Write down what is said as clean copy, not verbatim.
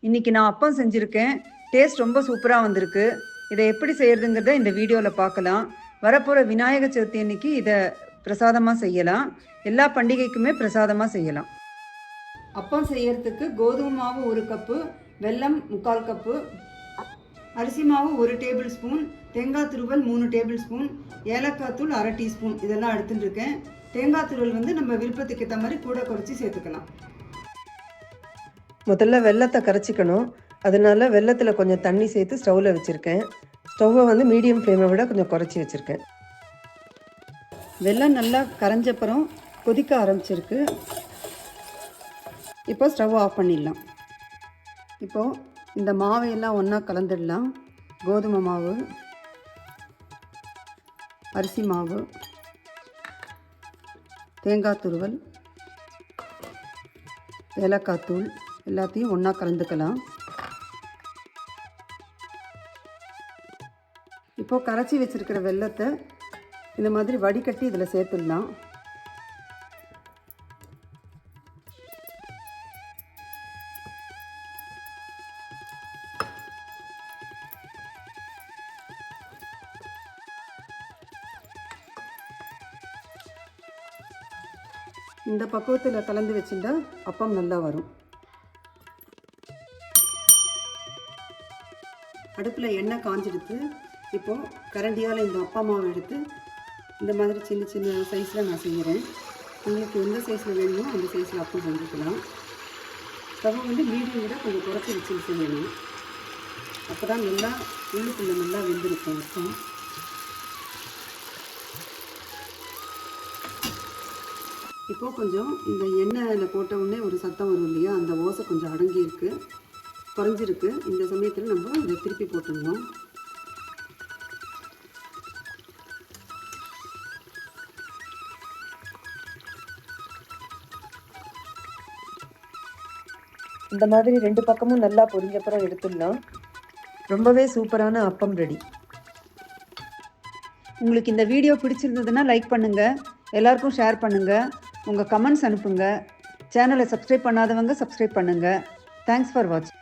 இன்றைக்கி நான் அப்பம் செஞ்சுருக்கேன். டேஸ்ட் ரொம்ப சூப்பராக வந்திருக்கு. இதை எப்படி செய்கிறதுங்கிறத இந்த வீடியோவில் பார்க்கலாம். வரப்போகிற விநாயகர் சதுர்த்தி அன்னைக்கு இதை பிரசாதமாக செய்யலாம். எல்லா பண்டிகைக்குமே பிரசாதமாக செய்யலாம். அப்பம் செய்யறதுக்கு கோதுமை மாவு 1 கப்பு, வெல்லம் 3/4 கப்பு, அரிசி மாவு 1 டேபிள் ஸ்பூன், தேங்காய் துருவல் 3 டேபிள் ஸ்பூன், ஏலக்காய் தூள் 1/2 டீஸ்பூன் இதெல்லாம் எடுத்துட்டு இருக்கேன். தேங்காய் துருவல் நம்ம விருப்பத்துக்கு ஏற்ற மாதிரி கூட குறைச்சி சேர்த்துக்கலாம். முதல்ல வெல்லத்தை கரைச்சிக்கணும். அதனால வெல்லத்தில் கொஞ்சம் தண்ணி சேர்த்து ஸ்டவ்வில் வச்சுருக்கேன். ஸ்டவ்வை மீடியம் ஃப்ளேமை விட கொஞ்சம் குறைச்சி வச்சுருக்கேன். வெல்லம் நல்லா கரைஞ்சப்புறம் கொதிக்க ஆரம்பிச்சிருக்கு. இப்போ ஸ்டவ் ஆஃப் பண்ணிடலாம். இப்போது இந்த மாவையெல்லாம் ஒன்றா கலந்துடலாம். கோதுமை மாவு, அரிசி மாவு, தேங்காய் துருவல், ஏலக்காய் தூள் எல்லாத்தையும் ஒன்றா கலந்துக்கலாம். இப்போது கரைச்சி வச்சுருக்கிற வெல்லத்தை இந்த மாதிரி வடிகட்டி இதில் சேர்த்துடலாம். இந்த பக்குவத்தில் கலந்து வச்சுட்டா அப்பம் நல்லா வரும். அடுப்பில் எண்ணெய் காஞ்சிடுத்து. இப்போது கரண்டியால் இந்த அப்பா மாவு எடுத்து இந்த மாதிரி சின்ன சின்ன சைஸில் நான் செய்கிறேன். உங்களுக்கு எந்த சைஸில் வேணுமோ அந்த சைஸில் அப்பம் செஞ்சுக்கலாம். ஸ்டவ் மீடியம் விட கொஞ்சம் குறைச்சி வச்சு செய்யணும். அப்போ தான் நல்லா உள்ளுக்குள்ளே நல்லா வெந்திருக்கும் அப்பம். இப்போது கொஞ்சம் இந்த எண்ணெயில் போட்ட உடனே ஒரு சத்தம் வரும் இல்லையா, அந்த ஓசை கொஞ்சம் அடங்கியிருக்கு, குறைஞ்சிருக்கு. இந்த சமயத்தில் நம்ம இதை திருப்பி போட்டுடணும். இந்த மாதிரி 2 பக்கமும் நல்லா பொரிஞ்சப்புறம் எடுத்துடலாம். ரொம்பவே சூப்பரான அப்பம் ரெடி. உங்களுக்கு இந்த வீடியோ பிடிச்சிருந்ததுன்னா லைக் பண்ணுங்கள், எல்லாருக்கும் ஷேர் பண்ணுங்கள், உங்கள் கமெண்ட்ஸ் அனுப்புங்க. சேனலை சப்ஸ்கிரைப் பண்ணாதவங்க சப்ஸ்கிரைப் பண்ணுங்கள். தேங்க்ஸ் ஃபார் வாட்சிங்.